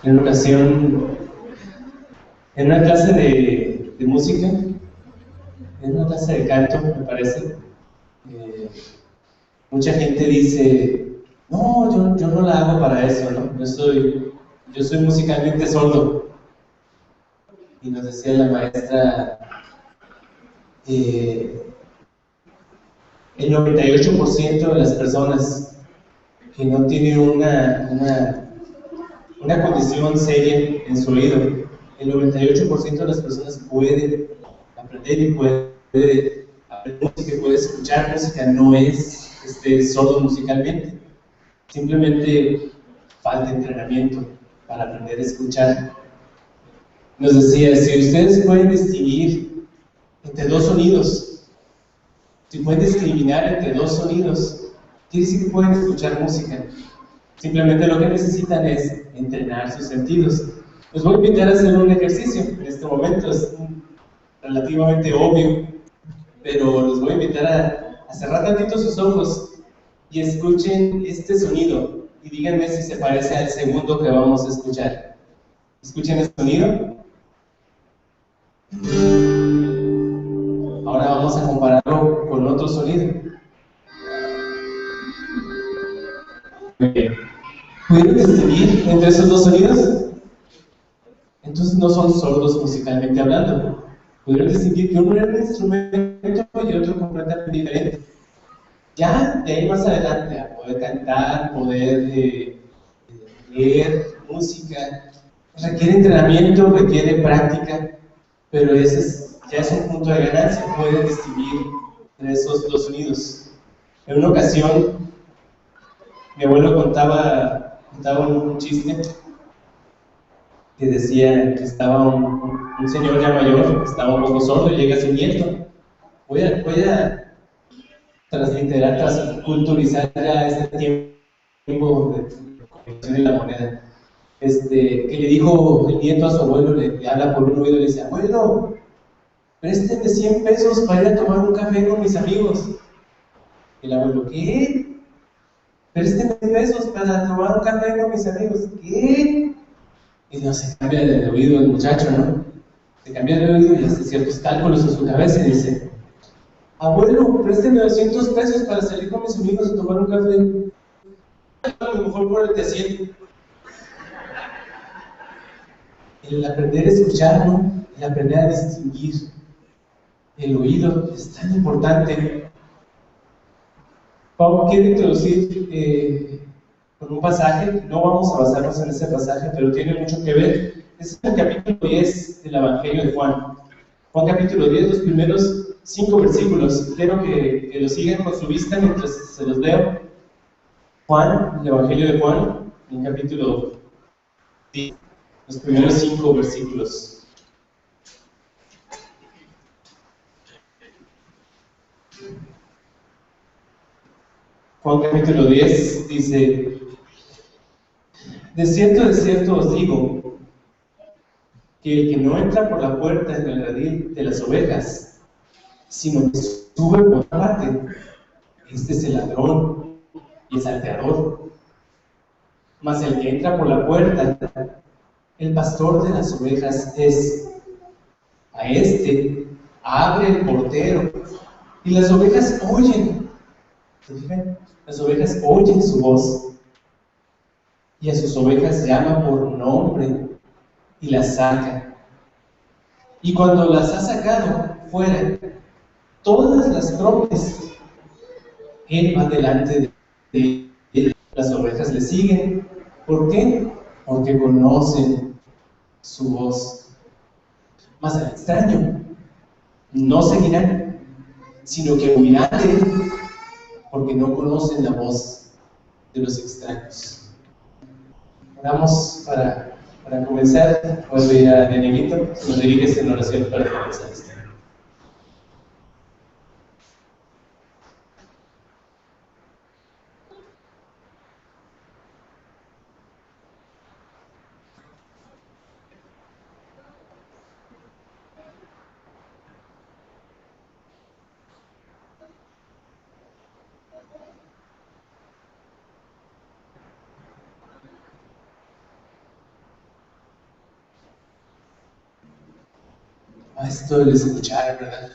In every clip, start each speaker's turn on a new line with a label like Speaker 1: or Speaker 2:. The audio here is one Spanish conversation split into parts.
Speaker 1: En una ocasión, en una clase de música, en una clase de canto, me parece, eh, mucha gente dice, no, yo no la hago para eso, ¿no? Yo soy musicalmente sordo. Y nos decía la maestra, eh, el 98% de las personas que no tienen una condición seria en su oído, el 98% de las personas puede aprender y puede aprender música y puede escuchar música, no es sordo musicalmente. Simplemente falta entrenamiento para aprender a escuchar. Nos decía, si ustedes pueden distinguir entre dos sonidos, si pueden discriminar entre dos sonidos, quiere decir que pueden escuchar música. Simplemente lo que necesitan es entrenar sus sentidos. Los voy a invitar a hacer un ejercicio en este momento, es relativamente obvio, pero los voy a invitar a cerrar tantito sus ojos y escuchen este sonido y díganme si se parece al segundo que vamos a escuchar. Escuchen el sonido. Ahora vamos a compararlo con otro sonido. Muy bien. ¿Pudieron distinguir entre esos dos sonidos? Entonces no son sordos musicalmente hablando. Pudieron distinguir que uno era un instrumento y otro completamente diferente. Ya de ahí más adelante, a poder cantar, poder leer música, requiere entrenamiento, requiere práctica, pero ya es un punto de ganancia, pueden distinguir entre esos dos sonidos. En una ocasión, mi abuelo contaba un chiste que decía que estaba un señor ya mayor, que estaba un poco sordo, y llega su nieto. Voy a transliterar, transculturizar ya este tiempo de la moneda. Que le dijo el nieto a su abuelo, le habla por un oído y le dice, abuelo, présteme 100 pesos para ir a tomar un café con mis amigos. Y el abuelo, ¿qué? Présteme pesos para tomar un café con mis amigos. ¿Qué? Y no se cambia de oído el muchacho, ¿no? Se cambia de oído y hace ciertos cálculos en su cabeza y dice, abuelo, présteme 200 pesos para salir con mis amigos a tomar un café. A lo mejor por el te asiento. El aprender a escuchar, ¿no? El aprender a distinguir. El oído es tan importante. Pablo quiere introducir con un pasaje, no vamos a basarnos en ese pasaje, pero tiene mucho que ver. Es el capítulo 10 del Evangelio de Juan. Juan capítulo 10, los primeros 5 versículos. Quiero que lo sigan con su vista mientras se los leo. Juan, el Evangelio de Juan, en el capítulo 10, los primeros 5 versículos. Juan capítulo 10 dice, de cierto os digo, que el que no entra por la puerta en el redil de las ovejas, sino que sube por parte, este es el ladrón y el salteador. Mas el que entra por la puerta, el pastor de las ovejas es. A este abre el portero y las ovejas oyen. ¿Se fijan? Las ovejas oyen su voz y a sus ovejas llama por nombre y las saca. Y cuando las ha sacado fuera, todas las trompes, él va delante de él. Las ovejas le siguen. ¿Por qué? Porque conocen su voz. Mas al extraño no seguirán, sino que huirán de él, porque no conocen la voz de los extraños. Oramos para comenzar. Voy a pedir a Danielito que nos diriges en oración para comenzar esto. esto del escuchar, ¿verdad?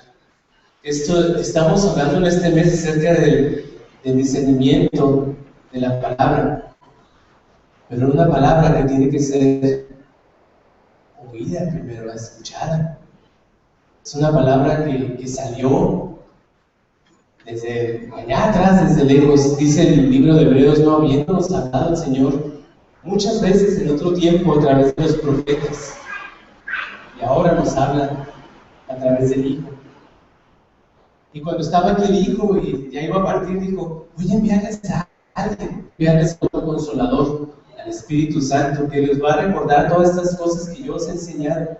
Speaker 1: Estamos hablando en este mes acerca del discernimiento de la palabra, pero una palabra que tiene que ser oída primero, escuchada. Es una palabra que salió desde allá atrás, desde lejos. Dice el libro de Hebreos, no habiéndonos hablado el Señor muchas veces en otro tiempo a través de los profetas, y ahora nos habla a través del Hijo. Y cuando estaba aquí el Hijo y ya iba a partir, dijo, voy a enviarles a alguien, enviarles a otro Consolador, al Espíritu Santo, que les va a recordar todas estas cosas que yo os he enseñado.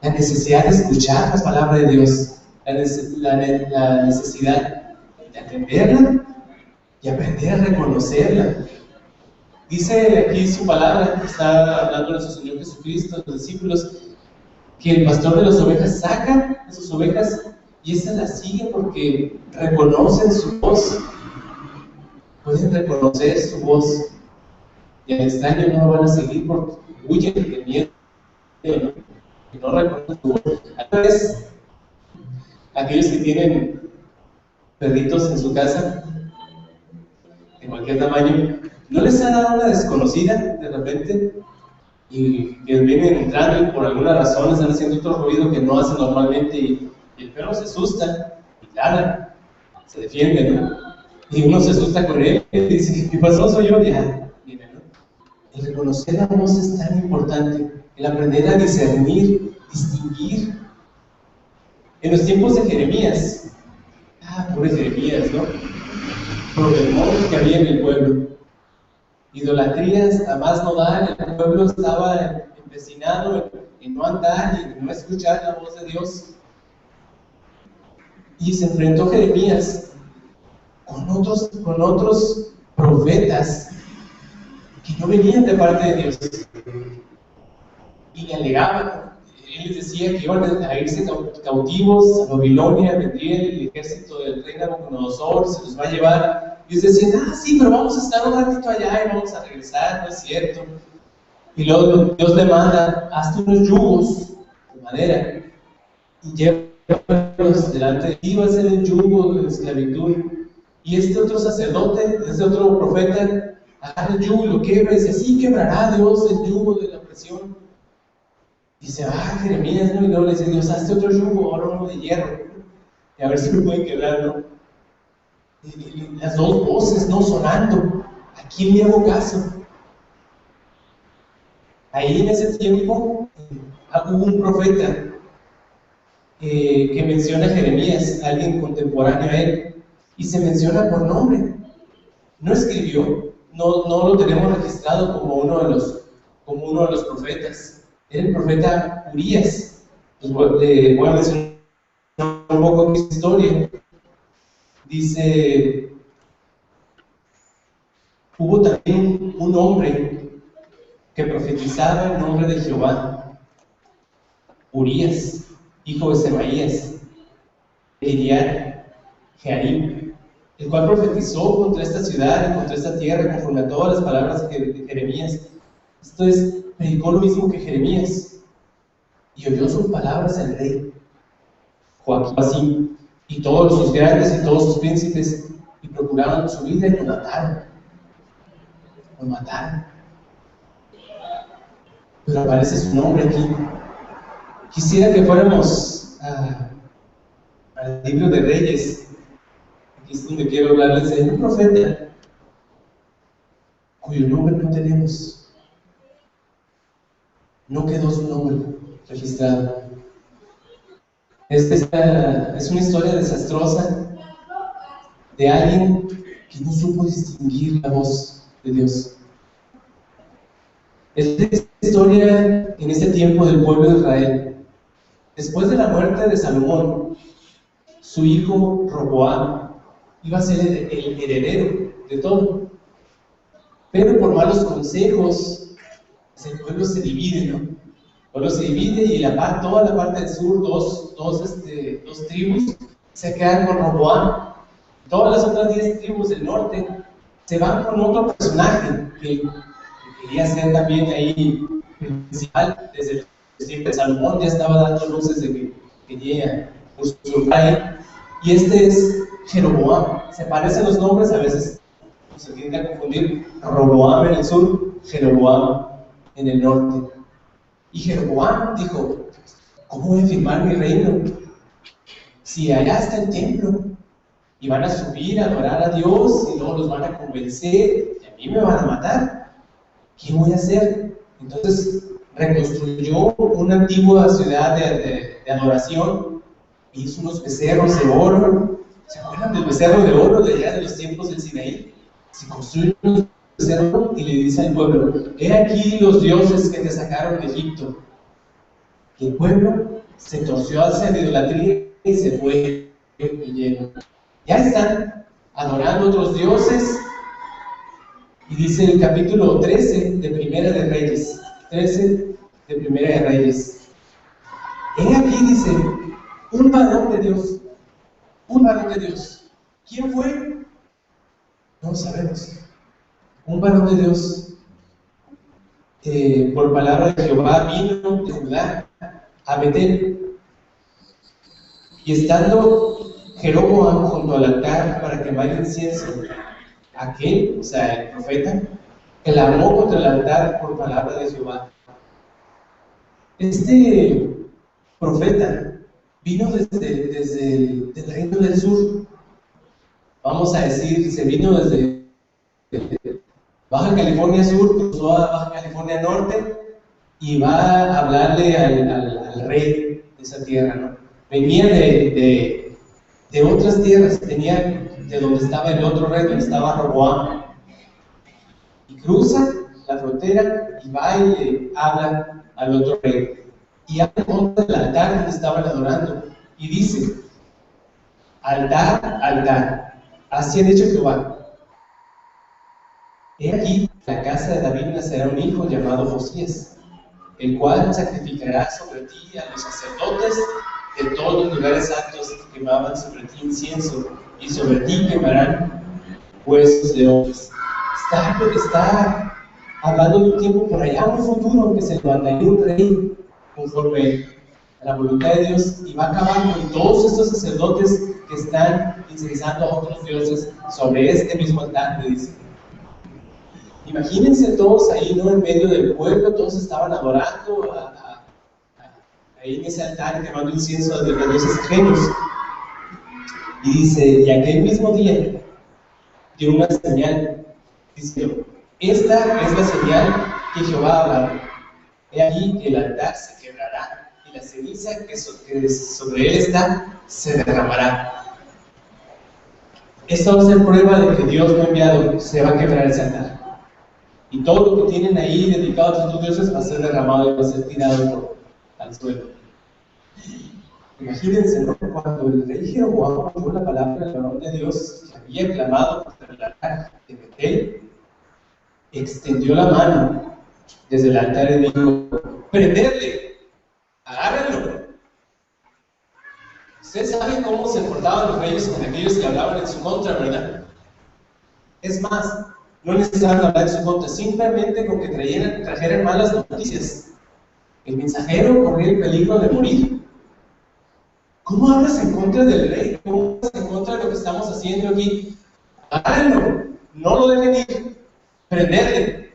Speaker 1: La necesidad de escuchar la palabra de Dios, la necesidad de atenderla y aprender a reconocerla. Dice aquí su palabra, está hablando de nuestro Señor Jesucristo, los discípulos, que el pastor de las ovejas saca a sus ovejas y estas las siguen porque reconocen su voz, pueden reconocer su voz, y al extraño no lo van a seguir porque huyen de miedo, ¿no? Que no reconocen su voz. A veces, aquellos que tienen perritos en su casa, de cualquier tamaño, ¿no les ha dado una desconocida de repente? Y que vienen entrando y por alguna razón están haciendo otro ruido que no hacen normalmente y el perro se asusta y ladra, se defiende, ¿no? Y uno se asusta con él y dice, ¿qué pasó? Soy yo, ya, viene, ¿no? El reconocer la voz es tan importante, el aprender a discernir, distinguir. En los tiempos de Jeremías, pobre Jeremías, ¿no? Por el modo que había en el pueblo. Idolatrías a más no dar, el pueblo estaba empecinado en no andar y en no escuchar la voz de Dios. Y se enfrentó Jeremías con otros profetas que no venían de parte de Dios. Y le alegaban, él les decía que iban a irse cautivos a Babilonia, vendría el ejército del rey Nabucodonosor, se los va a llevar. Y ellos decían, sí, pero vamos a estar un ratito allá y vamos a regresar, no es cierto. Y luego Dios le manda, hazte unos yugos de madera y llévalos delante de ti, iba a ser el yugo de la esclavitud. Y este otro sacerdote, este otro profeta, agarra el yugo y lo quebra y dice, sí, quebrará Dios el yugo de la opresión. Y se va Jeremías, ¿no? Y luego le dice, Dios, hazte otro yugo, ahora uno de hierro, y a ver si me pueden quebrar, ¿no? Y las dos voces, ¿no? Sonando. ¿A quién le hago caso? Ahí en ese tiempo hubo un profeta que menciona a Jeremías, alguien contemporáneo a él, y se menciona por nombre. No escribió, no lo tenemos registrado como uno de los profetas. Era el profeta Urías. Les voy a mencionar un poco de historia. Dice, hubo también un hombre que profetizaba en nombre de Jehová, Urías, hijo de Semaías, de Kiriat Jearim, el cual profetizó contra esta ciudad y contra esta tierra conforme a todas las palabras de Jeremías. Esto es, predicó lo mismo que Jeremías, y oyó sus palabras el rey Joaquín, y todos sus grandes y todos sus príncipes, y procuraron su vida y lo mataron. Lo mataron. Pero aparece su nombre aquí. Quisiera que fuéramos al libro de Reyes. Aquí es donde quiero hablarles de un profeta cuyo nombre no tenemos. No quedó su nombre registrado. Es una historia desastrosa de alguien que no supo distinguir la voz de Dios. Es la historia en este tiempo del pueblo de Israel. Después de la muerte de Salomón, su hijo Roboam iba a ser el heredero de todo. Pero por malos consejos, el pueblo se divide, ¿no? El pueblo se divide y toda la parte del sur, dos tribus, se quedan con Roboam. Todas las otras 10 tribus del norte se van con otro personaje que quería ser también ahí principal desde el siempre Salomón ya estaba dando luces de que quería usurpar ahí. Y este es Jeroboam. Se parecen los nombres, a veces se tiende a confundir. Roboam en el sur, Jeroboam en el norte. Y Jeroboam dijo: ¿cómo voy a firmar mi reino si allá está el templo? Y van a subir a adorar a Dios y luego los van a convencer y a mí me van a matar. ¿Qué voy a hacer? Entonces reconstruyó una antigua ciudad de adoración, hizo unos becerros de oro. ¿Se acuerdan del becerro de oro de allá de los tiempos del Sinaí? Se construyó un becerro y le dice al pueblo: he aquí los dioses que te sacaron de Egipto. Y el pueblo se torció hacia la idolatría y se fue lleno. Ya están adorando a otros dioses. Y dice el capítulo 13 de Primera de Reyes. 13 de Primera de Reyes. He aquí, dice, un varón de Dios. Un varón de Dios. ¿Quién fue? No lo sabemos. Un varón de Dios. Por palabra de Jehová vino de Judá a Betel. Y estando Jeroboam junto al altar para quemar incienso, aquel, o sea, el profeta, clamó contra el altar por palabra de Jehová. Este profeta vino desde el reino del sur. Vamos a decir, se vino desde Baja California Sur, cruzó a Baja California Norte y va a hablarle al rey de esa tierra, ¿no? Venía de otras tierras, venía de donde estaba el otro rey, donde estaba Roboam. Y cruza la frontera y va y le habla al otro rey. Y habla contra el altar donde estaban adorando. Y dice: altar, altar, así ha dicho Jehová. He aquí, la casa de David nacerá un hijo llamado Josías, el cual sacrificará sobre ti a los sacerdotes de todos los lugares altos que quemaban sobre ti incienso, y sobre ti quemarán huesos de hombres. Está hablando de un tiempo por allá, un futuro, que se levantaría un rey conforme a la voluntad de Dios y va a acabar con todos estos sacerdotes que están incensando a otros dioses sobre este mismo altar, le dice. Imagínense todos ahí, ¿no? En medio del pueblo, todos estaban adorando ahí en ese altar, quemando incienso de los dioses ajenos. Y dice: y aquel mismo día dio una señal, dice: esta es la señal que Jehová ha hablado. He aquí que el altar se quebrará y la ceniza que sobre él está se derramará. Esta va a ser prueba de que Dios no ha enviado, se va a quebrar ese altar. Y todo lo que tienen ahí dedicado a estos dioses va a ser derramado y va a ser tirado al suelo. Imagínense, ¿no? Cuando el rey Jeroboam oyó la palabra del varón de Dios que había clamado contra el altar de Betel, extendió la mano desde el altar y dijo: ¡prendedle! ¡Agárrenlo! Ustedes saben cómo se portaban los reyes con aquellos que hablaban en su contra, ¿verdad? Es más, no necesitaban hablar en su contra, simplemente con que trajeran malas noticias. El mensajero corría el peligro de morir. ¿Cómo hablas en contra del rey? ¿Cómo hablas en contra de lo que estamos haciendo aquí? Agárrenlo, no lo dejen ir, prenderle.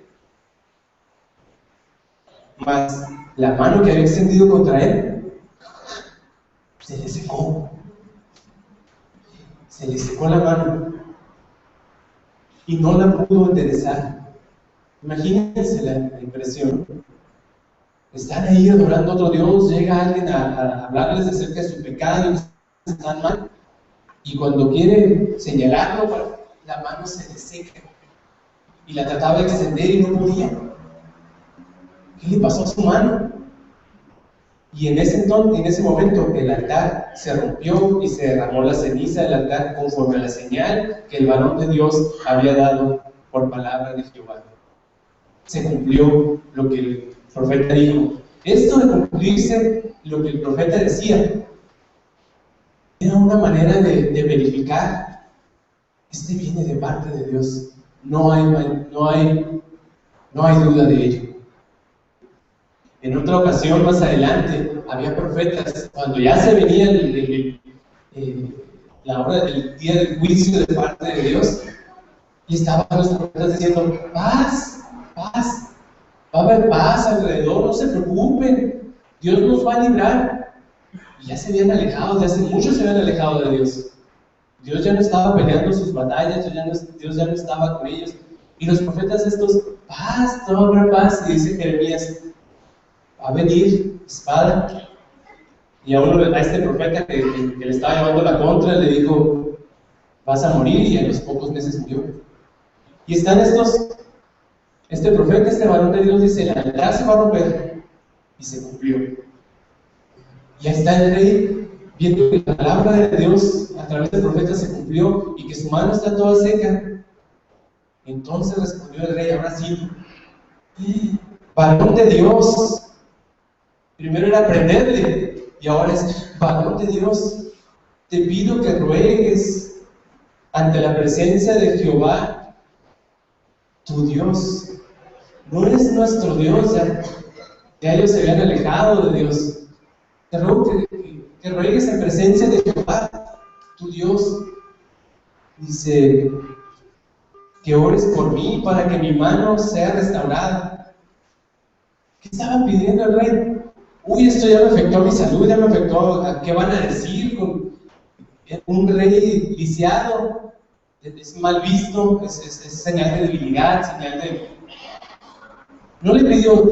Speaker 1: Mas la mano que había extendido contra él se le secó. Se le secó la mano y no la pudo enderezar. Imagínense la impresión. Están ahí adorando a otro Dios, llega alguien a hablarles acerca de su pecado y están mal, y cuando quiere señalarlo, la mano se le seca y la trataba de extender y no podía. ¿Qué le pasó a su mano? Y en ese momento el altar se rompió y se derramó la ceniza del altar conforme a la señal que el varón de Dios había dado por palabra de Jehová. Se cumplió lo que el profeta dijo. Esto de cumplirse lo que el profeta decía era una manera de verificar: este viene de parte de Dios, no hay duda de ello. En otra ocasión, más adelante, había profetas, cuando ya se venía la hora del día del juicio de parte de Dios, y estaban los profetas diciendo: paz, paz, va a haber paz alrededor, no se preocupen, Dios nos va a librar. Y ya se habían alejado, de hace mucho se habían alejado de Dios. Dios ya no estaba peleando sus batallas, Dios ya no estaba con ellos. Y los profetas estos: paz, no va a haber paz. Y dice Jeremías: va a venir espada. Y a este profeta que le estaba llevando la contra, le dijo: vas a morir, y a los pocos meses murió. Y están este profeta, este varón de Dios, dice: la altar se va a romper, y se cumplió. Y ahí está el rey, viendo que la palabra de Dios a través del profeta se cumplió, y que su mano está toda seca. Entonces respondió el rey, ahora sí: varón de Dios. Primero era aprenderle, y ahora es: varón de Dios, te pido que ruegues ante la presencia de Jehová, tu Dios. No eres nuestro Dios, ya ellos se habían alejado de Dios. Te ruego que ruegues en presencia de Jehová, tu Dios. Dice: que ores por mí para que mi mano sea restaurada. ¿Qué estaba pidiendo el rey? Uy, esto ya me afectó a mi salud, ya me afectó a qué van a decir. Con un rey lisiado es mal visto, es señal de debilidad, señal de... No le pidió: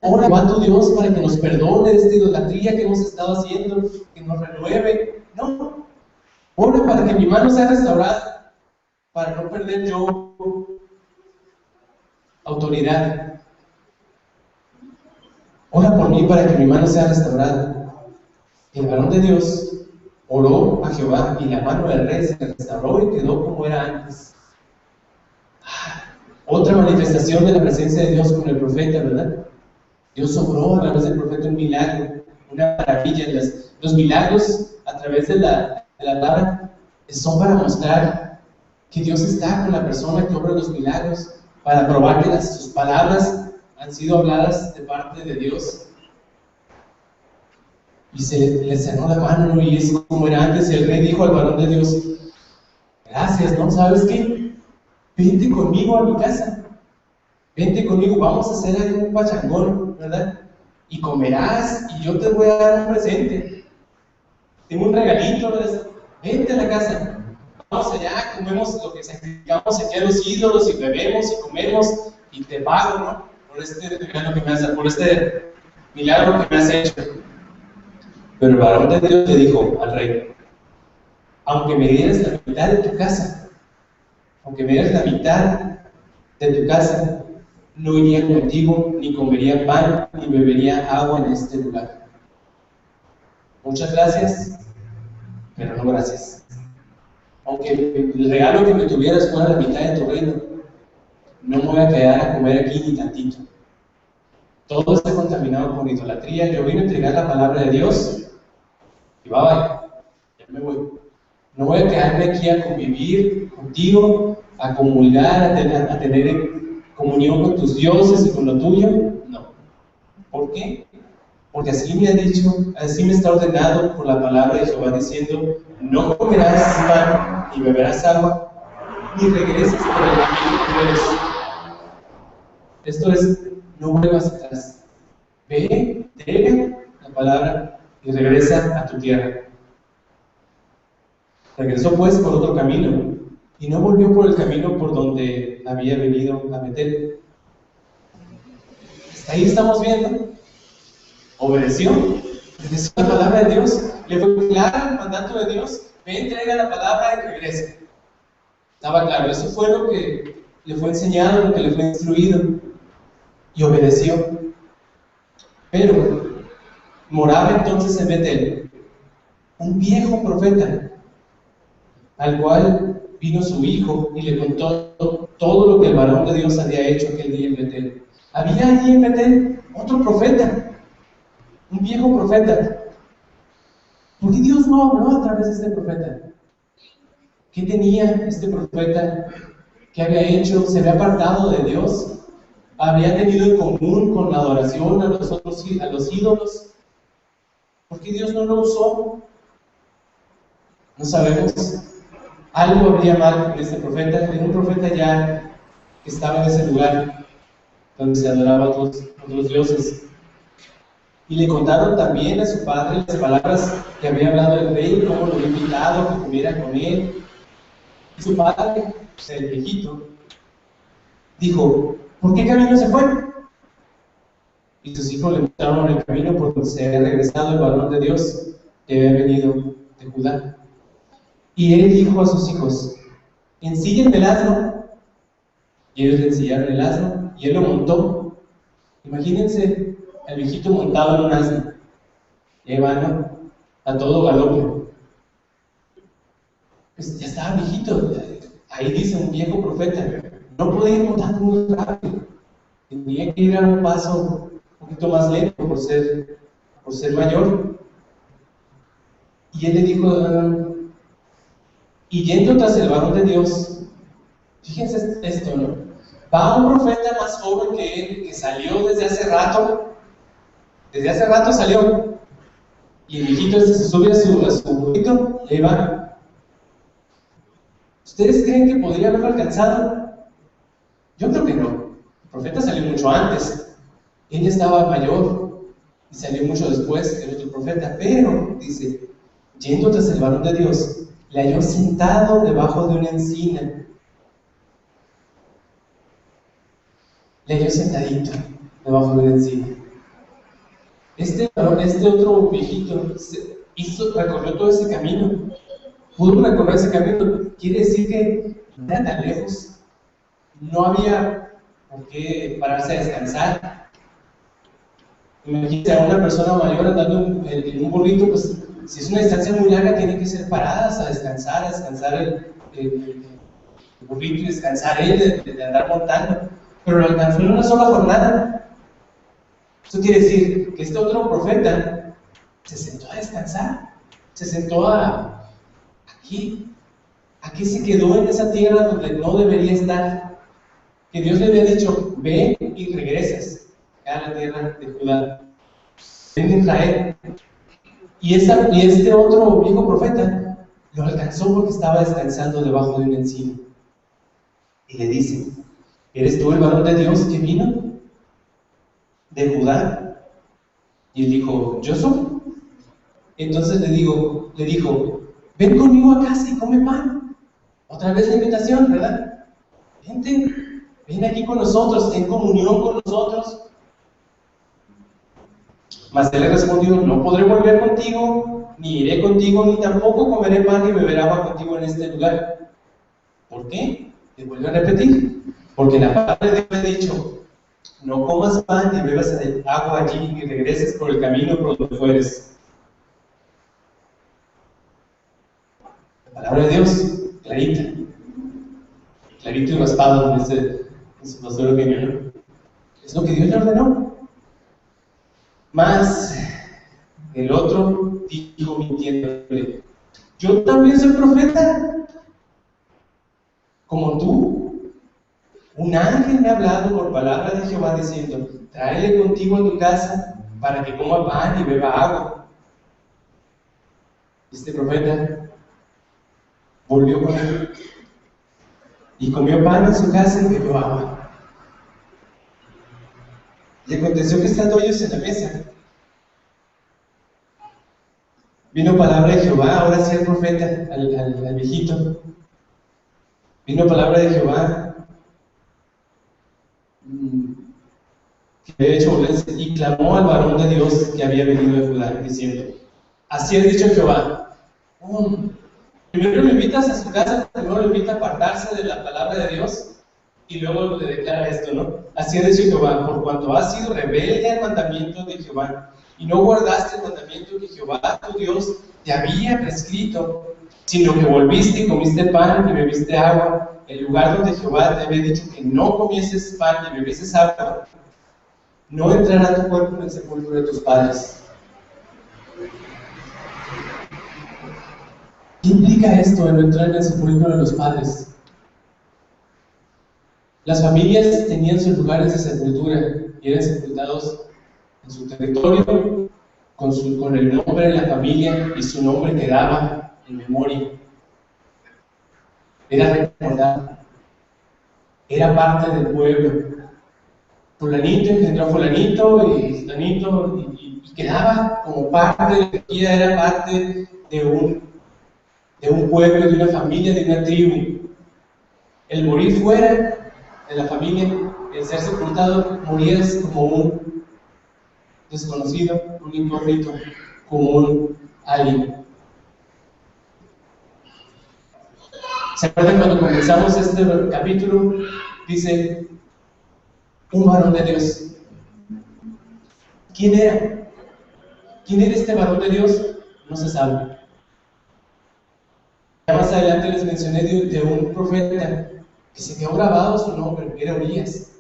Speaker 1: ora a tu Dios para que nos perdone de esta idolatría que hemos estado haciendo, que nos renueve. No, ora para que mi mano sea restaurada, para no perder yo autoridad. Ora por mí para que mi mano sea restaurada. El varón de Dios oró a Jehová, y la mano del rey se restauró y quedó como era antes. Otra manifestación de la presencia de Dios con el profeta, ¿verdad? Dios obró a través del profeta un milagro, una maravilla. Los milagros a través de la palabra son para mostrar que Dios está con la persona que obra los milagros, para probar que sus palabras han sido habladas de parte de Dios. Y se le cerró la mano, y es como era antes. El rey dijo al varón de Dios: gracias, ¿no? ¿Sabes qué? Vente conmigo a mi casa. Vente conmigo, vamos a hacer ahí un pachangón, ¿verdad? Y comerás, y yo te voy a dar un presente. Tengo un regalito, ¿verdad? Vente a la casa. Vamos allá, comemos lo que sacrificamos aquí a los ídolos, y bebemos y comemos, y te pago, ¿no? Por este regalo que me has dado, por este milagro que me has hecho. Pero el varón de Dios le dijo al rey: aunque me dieras la mitad de tu casa, aunque me dieras la mitad de tu casa, no iría contigo, ni comería pan, ni bebería agua en este lugar. Muchas gracias, pero no gracias. Aunque el regalo que me tuvieras fuera la mitad de tu reino, no me voy a quedar a comer aquí ni tantito. Todo está contaminado por idolatría. Yo vine a entregar la palabra de Dios, y bye, ya me voy. No voy a quedarme aquí a convivir contigo, a comulgar, a tener comunión con tus dioses y con lo tuyo. No. ¿Por qué? Porque así me ha dicho, así me está ordenado por la palabra de Jehová, diciendo: no comerás pan, ni beberás agua, ni regreses por el camino que eres. Esto es: no vuelvas atrás. Ve, deja la palabra y regresa a tu tierra. Regresó pues por otro camino, y no volvió por el camino por donde había venido a Betel. Hasta ahí estamos viendo. Obedeció la palabra de Dios, le fue claro el mandato de Dios: ve, entrega la palabra y regresa. Estaba claro, eso fue lo que le fue enseñado, lo que le fue instruido, y obedeció. Pero moraba entonces en Betel un viejo profeta, al cual vino su hijo y le contó todo lo que el varón de Dios había hecho aquel día en Betel. Había allí en Betel otro profeta, un viejo profeta. ¿Por qué Dios no habló a través de este profeta? ¿Qué tenía este profeta? ¿Qué había hecho? ¿Se había apartado de Dios? habría tenido en común con la adoración a los ídolos? ¿Por qué Dios no lo usó? No sabemos. Algo habría mal con este profeta. Era un profeta ya que estaba en ese lugar donde se adoraba a otros dioses. Y le contaron también a su padre las palabras que había hablado el rey, cómo lo había invitado a que comiera con él. Y su padre, el viejito, dijo: ¿por qué camino se fue? Y sus hijos le mostraron el camino por donde se había regresado el varón de Dios que había venido de Judá. Y él dijo a sus hijos: ensíllenme el asno. Y ellos le ensillaron el asno y él lo montó. Imagínense al viejito montado en un asno. Y ahí va, ¿no? A todo galope. Pues ya estaba viejito. Ahí dice un viejo profeta: no podía ir montando muy rápido. Tenía que ir a un paso un poquito más lento por ser mayor. Y él le dijo, y yendo tras el varón de Dios, fíjense esto, ¿no? Va un profeta más joven que él, que salió desde hace rato salió, y el viejito este se sube a su burrito y ahí va. ¿Ustedes creen que podría haberlo alcanzado? Yo creo que no. El profeta salió mucho antes, él ya estaba mayor y salió mucho después del otro profeta, pero dice, yendo tras el varón de Dios, le halló sentado debajo de una encina. Le halló sentadito debajo de una encina. Este otro viejito recorrió todo ese camino. Pudo recorrer ese camino. Quiere decir que no era tan lejos. No había por qué pararse a descansar. Imagínate a una persona mayor andando en un burrito, pues si es una distancia muy larga, tienen que ser paradas a descansar el burrito y descansar él de andar montando. Pero lo alcanzó en una sola jornada. Eso quiere decir que este otro profeta se sentó a descansar, se sentó aquí se quedó en esa tierra donde no debería estar. Que Dios le había dicho: ve y regresas a la tierra de Judá, ven a Israel. Y este otro viejo profeta lo alcanzó porque estaba descansando debajo de un encino. Y le dice: ¿eres tú el varón de Dios que vino de Judá? Y él dijo: yo soy. Entonces le dijo: ven conmigo a casa y come pan. Otra vez la invitación, ¿verdad? Vente, ven aquí con nosotros, en comunión con nosotros. Mas él le respondió: no podré volver contigo, ni iré contigo, ni tampoco comeré pan ni beberé agua contigo en este lugar. ¿Por qué? Te vuelvo a repetir: porque la palabra de Dios me ha dicho: no comas pan ni bebas agua allí, ni regreses por el camino por donde fueres. La palabra de Dios, clarito y raspado, dice su pastor Eugenio, ¿no? Es lo que Dios le ordenó. Mas el otro dijo mintiéndole: yo también soy profeta, como tú. Un ángel me ha hablado por palabra de Jehová diciendo: tráele contigo a tu casa para que coma pan y beba agua. Este profeta volvió con él y comió pan en su casa y bebió agua. Y aconteció que estando ellos en la mesa, vino palabra de Jehová, ahora sí el profeta, al viejito. Vino palabra de Jehová, que había hecho violencia, y clamó al varón de Dios que había venido de Judá, diciendo: así ha dicho Jehová. Primero lo invitas a su casa, primero lo invita a apartarse de la palabra de Dios, y luego le declara esto, ¿no? Así ha dicho Jehová: por cuanto has sido rebelde al mandamiento de Jehová, y no guardaste el mandamiento que Jehová tu Dios te había prescrito, sino que volviste y comiste pan y bebiste agua, el lugar donde Jehová te había dicho que no comieses pan y bebieses agua, no entrará tu cuerpo en el sepulcro de tus padres. ¿Qué implica esto de no entrar en el sepulcro de los padres? Las familias tenían sus lugares de sepultura y eran sepultados en su territorio con el nombre de la familia, y su nombre quedaba en memoria. Era recordado, era parte del pueblo. Fulanito engendró a fulanito y fulanito, y quedaba como parte de la vida, era parte de un pueblo, de una familia, de una tribu. El morir fuera de la familia, el ser sepultado, morías como un desconocido, un incógnito, como un alien. ¿Se acuerdan cuando comenzamos este capítulo? Dice, un varón de Dios. ¿Quién era? ¿Quién era este varón de Dios? No se sabe. Ya más adelante les mencioné de un profeta que se quedó grabado su nombre, era Urias.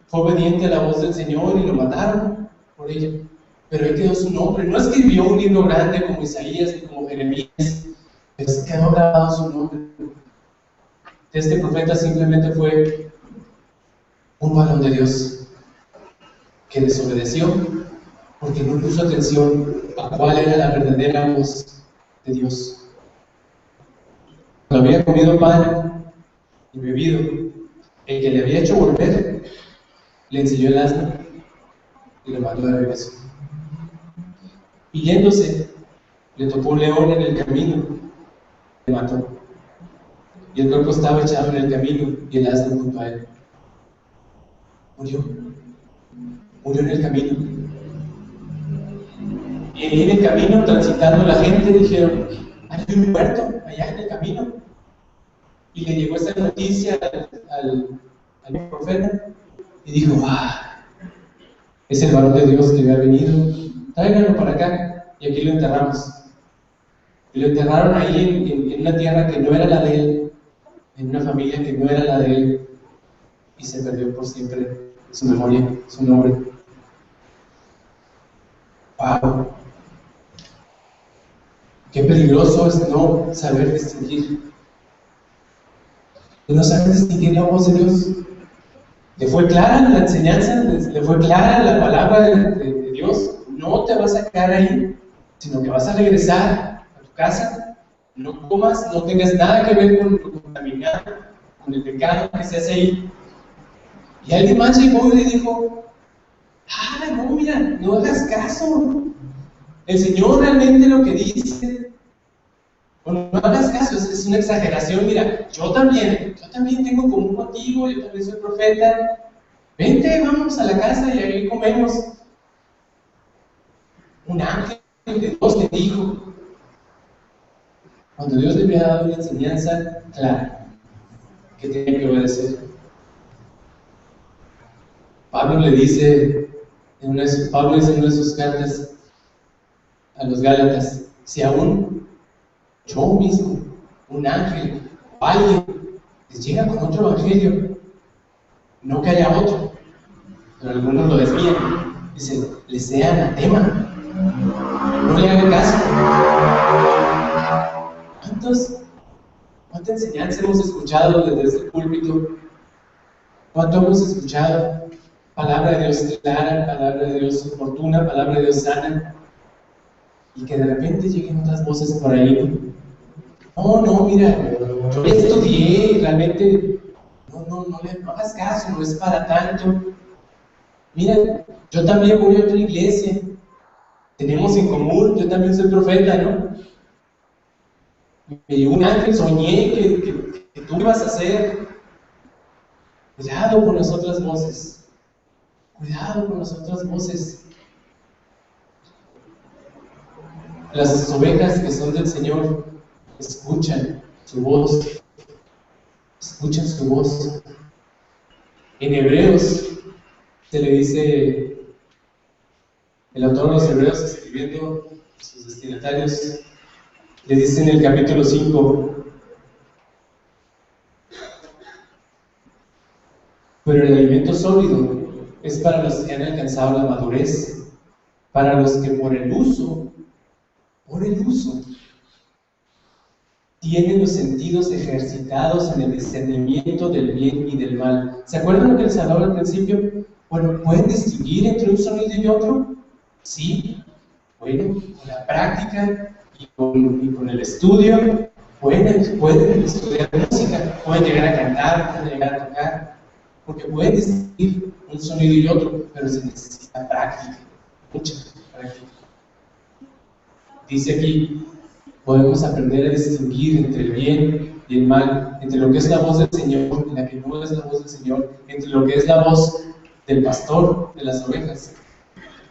Speaker 1: Fue obediente a la voz del Señor y lo mataron por ello. Pero ahí quedó su nombre. No escribió un libro grande como Isaías ni como Jeremías, pero se quedó grabado su nombre. Este profeta simplemente fue un varón de Dios que desobedeció porque no puso atención a cuál era la verdadera voz de Dios. Cuando había comido pan y bebido, el que le había hecho volver le enseñó el asno y lo mandó de regreso. Y yéndose, le topó un león en el camino, le mató. Y el cuerpo estaba echado en el camino y el asno junto a él. Murió en el camino. Y en el camino, transitando la gente, dijeron, hay un muerto allá en el camino. Y le llegó esta noticia al profeta y dijo, es el varón de Dios que había venido, tráiganlo para acá. Y aquí lo enterramos. Y lo enterraron ahí en una tierra que no era la de él, en una familia que no era la de él, y se perdió por siempre su memoria, su nombre. ¡Wow! Qué peligroso es no saber distinguir. Y no saber distinguir la voz de Dios. ¿Le fue clara la enseñanza? ¿Le fue clara la palabra de Dios? No te vas a quedar ahí, sino que vas a regresar a tu casa. No comas, no tengas nada que ver con lo contaminado, con el pecado que se hace ahí. Y alguien más llegó y le dijo, no, mira, no hagas caso. El Señor realmente lo que dice, bueno, no hagas caso, es una exageración. Mira, yo también tengo común contigo, yo también soy profeta. Vente, vamos a la casa y ahí comemos. Un ángel de Dios le dijo, cuando Dios le había dado una enseñanza clara, que tenía que obedecer. Pablo dice en una de sus cartas a los Gálatas, si aún yo mismo, un ángel o alguien, les llega con otro evangelio, no que haya otro, pero algunos lo desvían, dice, les sea anatema, no le hagan caso. ¿Cuánta enseñanza hemos escuchado desde este púlpito? ¿Cuánto hemos escuchado? Palabra de Dios clara, palabra de Dios oportuna, palabra de Dios sana, y que de repente lleguen otras voces por ahí. No, mira, yo estudié y realmente no hagas caso, no es para tanto. Mira, yo también voy a otra iglesia, tenemos en común, yo también soy profeta, ¿no? Me llegó un ángel, soñé que tú ibas a hacer. Cuidado con las otras voces. Cuidado con las otras voces. Las ovejas que son del Señor escuchan su voz. Escuchan su voz. En Hebreos se le dice, el autor de los Hebreos escribiendo a sus destinatarios, le dice en el capítulo 5, pero el alimento sólido es para los que han alcanzado la madurez, para los que por el uso, tienen los sentidos ejercitados en el discernimiento del bien y del mal. ¿Se acuerdan lo que les hablaba al principio? Bueno, ¿pueden distinguir entre un sonido y otro? Sí. Bueno, con la práctica y con el estudio, pueden estudiar música, pueden llegar a cantar, pueden llegar a tocar, porque pueden distinguir un sonido y otro, pero se necesita práctica, mucha práctica. Dice aquí, podemos aprender a distinguir entre el bien y el mal, entre lo que es la voz del Señor y la que no es la voz del Señor, entre lo que es la voz del pastor de las ovejas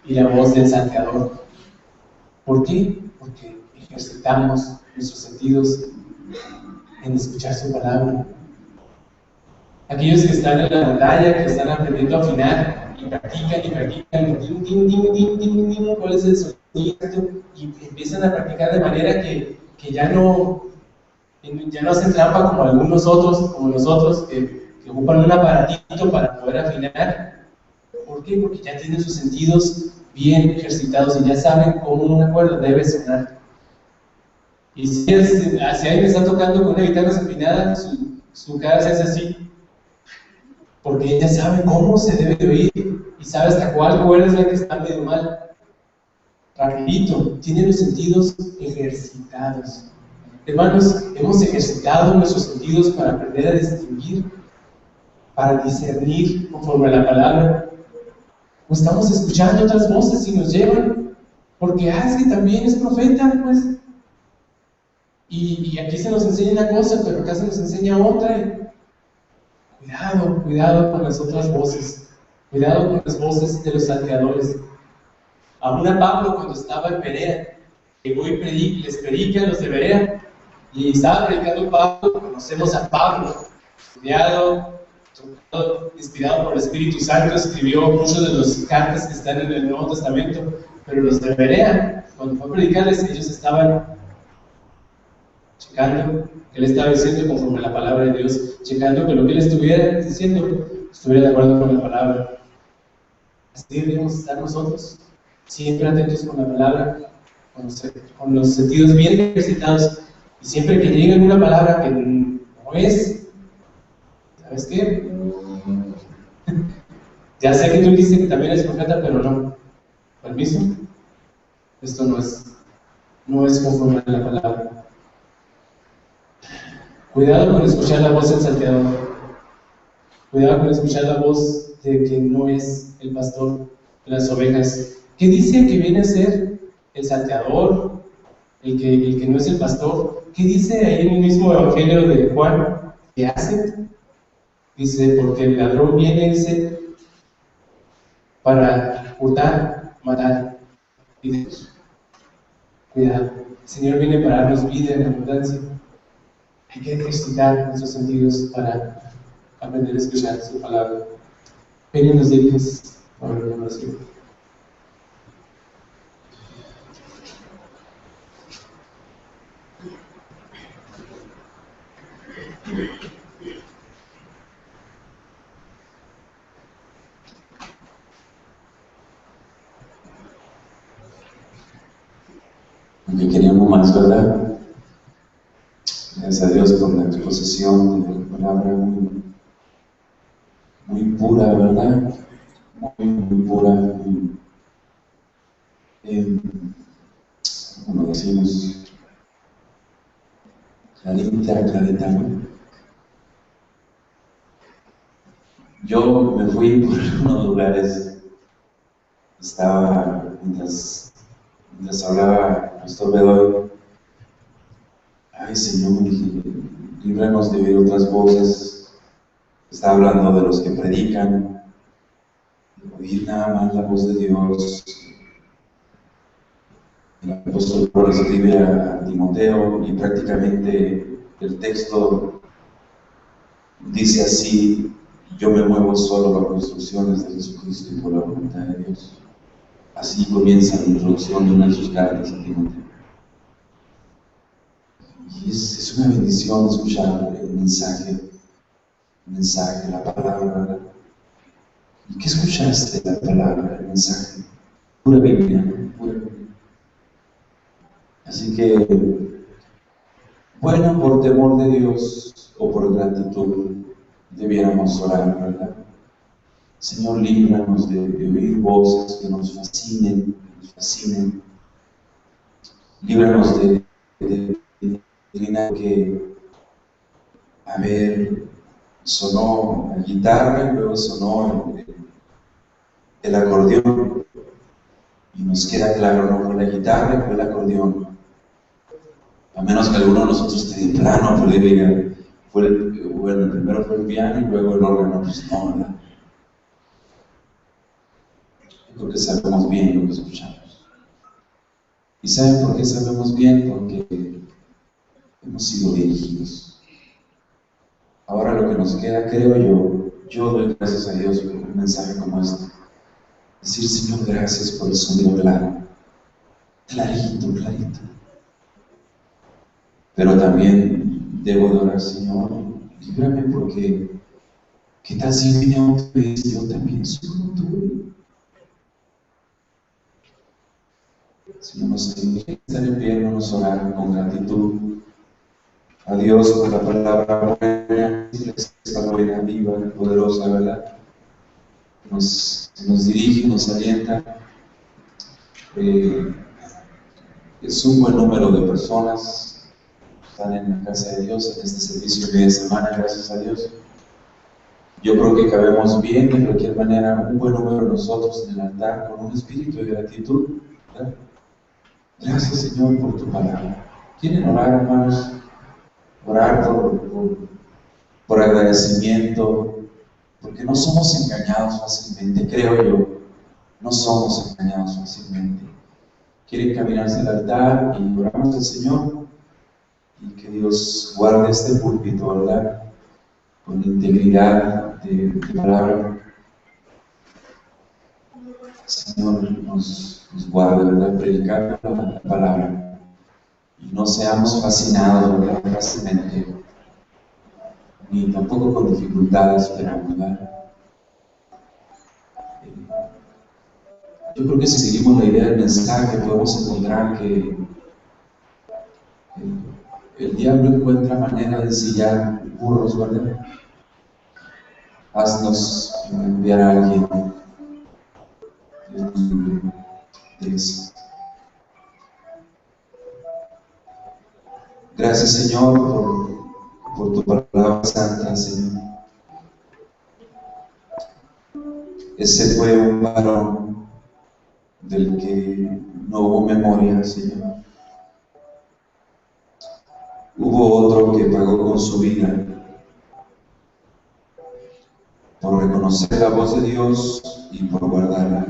Speaker 1: y la voz del salteador. ¿Por qué? Porque ejercitamos nuestros sentidos en escuchar su palabra. Aquellos que están en la montaña, que están aprendiendo a afinar y practican, ¿cuál es el sonido? Y empiezan a practicar de manera que ya no hacen trampa como algunos otros, como nosotros, que ocupan un aparatito para poder afinar. ¿Por qué? Porque ya tienen sus sentidos bien ejercitados y ya saben cómo una cuerda debe sonar. Y si alguien está tocando con una guitarra desafinada, su cara se hace así, porque ella sabe cómo se debe de oír y sabe hasta cuál cuerda es la que está medio mal. Rapidito, tiene los sentidos ejercitados. Hermanos, hemos ejercitado nuestros sentidos para aprender a distinguir, para discernir conforme a la palabra. O estamos escuchando otras voces y nos llevan, porque es que también es profeta, pues. Y aquí se nos enseña una cosa, pero acá se nos enseña otra. Cuidado con las otras voces. Cuidado con las voces de los salteadores. Aún a Pablo, cuando estaba en Berea, llegó y les predica a los de Berea, y estaba predicando Pablo. Conocemos a Pablo, estudiado, inspirado por el Espíritu Santo, escribió muchas de las cartas que están en el Nuevo Testamento, pero los de Berea, cuando fue a predicarles, ellos estaban checando que él estaba diciendo conforme a la palabra de Dios, checando que lo que él estuviera diciendo estuviera de acuerdo con la palabra. Así debemos estar nosotros, siempre atentos con la palabra, con los sentidos bien ejercitados, y siempre que llegue una palabra que no es, ¿sabes qué? Ya sé que tú dices que también eres profeta, pero no. Permiso, esto no es conforme a la palabra. Cuidado con escuchar la voz del salteador. Cuidado con escuchar la voz de quien no es el pastor de las ovejas. ¿Qué dice que viene a ser el salteador? El que no es el pastor. ¿Qué dice ahí en el mismo evangelio de Juan? ¿Qué hace? Dice, porque el ladrón viene, dice, para hurtar, matar y destruir. Cuidado, el Señor viene para darnos vida en abundancia. Hay que ejercitar nuestros sentidos para aprender a escuchar su palabra. Ven y nos diriges a la oración.
Speaker 2: Aunque queríamos más, ¿verdad? Gracias a Dios por la exposición de la palabra muy pura, ¿verdad? Muy pura, como decimos, clarita, ¿no? Yo me fui por unos lugares, estaba, mientras hablaba el pastor Bedoy, ay Señor, dije, líbranos de oír otras voces. Está hablando de los que predican, de oír nada más la voz de Dios. El apóstol Pablo escribe a Timoteo y prácticamente el texto dice así: yo me muevo solo bajo instrucciones de Jesucristo y por la voluntad de Dios. Así comienza la introducción de una de sus cartas a Timoteo. Y es una bendición escuchar el mensaje, la palabra. ¿Y qué escuchaste? La palabra, el mensaje. Pura Biblia, pura Biblia. Así que Bueno, por temor de Dios o por gratitud debiéramos orar, ¿verdad? Señor, líbranos de oír voces que nos fascinen, Líbranos de imaginar que, a ver, sonó la guitarra y luego sonó el acordeón. Y nos queda claro, no fue la guitarra, fue el acordeón. A menos que alguno de nosotros esté de plano, pero diga, bueno, primero fue el piano y luego el órgano, pues no, ¿verdad? Yo creo que sabemos bien lo que escuchamos. ¿Y saben por qué sabemos bien? Porque hemos sido dirigidos. Ahora lo que nos queda, creo yo doy gracias a Dios por un mensaje como este. Decir, Señor, gracias por el sonido claro, clarito. Pero también debo de orar, Señor, líbrame porque, ¿qué tal si viene a otra vez? Yo también soy como tú. Señor, nos ayude a estar en pie, nos orar con gratitud a Dios por la palabra buena, esta buena, viva, poderosa, ¿verdad? Nos dirige, nos alienta. Es un buen número de personas que están en la casa de Dios en este servicio de media semana, gracias a Dios. Yo creo que cabemos bien, de cualquier manera, un buen número de nosotros en el altar con un espíritu de gratitud, ¿verdad? Gracias, Señor, por tu palabra. ¿Quieren orar, hermanos? Orar por agradecimiento, porque no somos engañados fácilmente, creo yo. No somos engañados fácilmente. Quieren caminarse al altar y oramos al Señor y que Dios guarde este púlpito, ¿verdad? Con integridad de palabra. Señor, nos guarde, ¿verdad? Predicar la palabra y no seamos fascinados, ¿verdad? Fácilmente, ni tampoco con dificultades, pero, ¿verdad? Yo creo que si seguimos la idea del mensaje podemos encontrar que el diablo encuentra manera de ensillar burros, ¿verdad? Haznos enviar a alguien de eso. Gracias, Señor, por tu palabra santa, Señor. Ese fue un varón del que no hubo memoria, Señor. Hubo otro que pagó con su vida por reconocer la voz de Dios y por guardarla.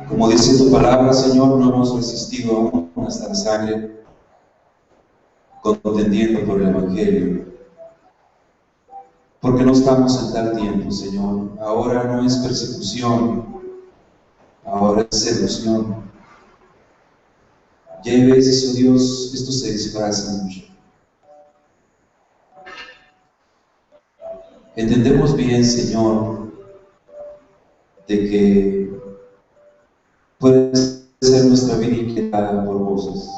Speaker 2: Como dice tu palabra, Señor, no hemos resistido aún hasta la sangre, contendiendo por el Evangelio. Porque no estamos en tal tiempo, Señor. Ahora no es persecución, ahora es seducción. Ya hay veces, oh Dios, esto se disfraza mucho. Entendemos bien, Señor, de que puede ser nuestra vida inquietada por voces.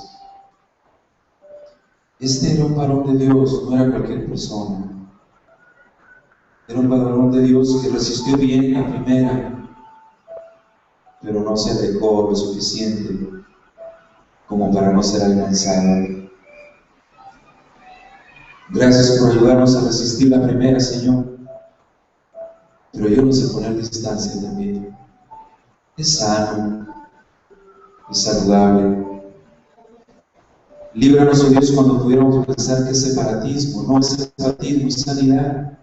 Speaker 2: Este era un varón de Dios, no era cualquier persona. Era un varón de Dios que resistió bien la primera, pero no se alejó lo suficiente como para no ser alcanzado. Gracias por ayudarnos a resistir la primera, Señor, pero yo no sé poner distancia también. Es sano, es saludable. Líbranos, oh Dios, cuando pudiéramos pensar que es separatismo. No es separatismo, es sanidad.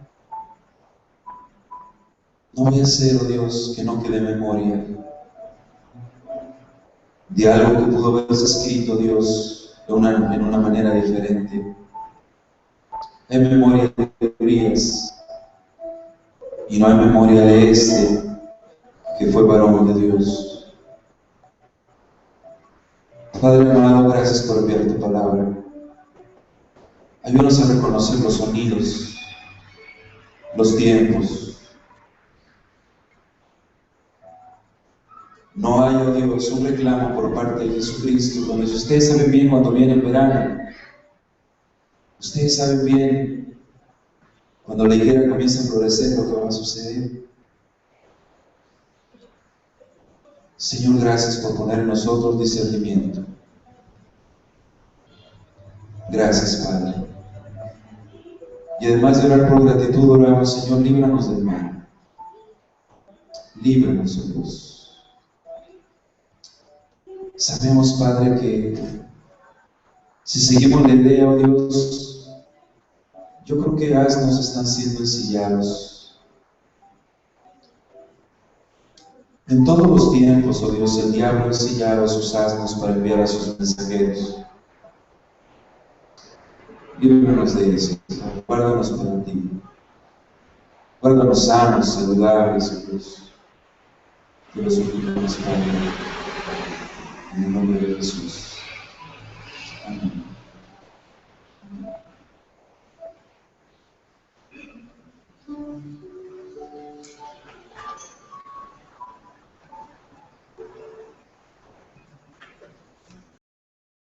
Speaker 2: No voy a hacer, oh Dios, que no quede memoria de algo que pudo haberse escrito, Dios, en una manera diferente. Hay memoria de Urias y no hay memoria de este que fue varón de Dios. Padre amado, gracias por enviar tu palabra. Ayúdanos a reconocer los sonidos, los tiempos. No hay, oh Dios, un reclamo por parte de Jesucristo, donde ustedes saben bien cuando viene el verano. Ustedes saben bien cuando la higuera comienza a florecer lo que va a suceder. Señor, gracias por poner en nosotros discernimiento. Gracias, Padre. Y además de orar por gratitud, oramos, Señor, líbranos del mal. Líbranos, oh Dios. Sabemos, Padre, que si seguimos la idea, oh Dios, yo creo que asnos están siendo ensillados. En todos los tiempos, oh Dios, el diablo ha ensillado a sus asnos para enviar a sus mensajeros. Líbranos de eso, Señor. Guárdanos para ti. Guárdanos sanos, saludables, oh Dios. Te lo suplicamos, Padre, en el nombre de Jesús. Amén.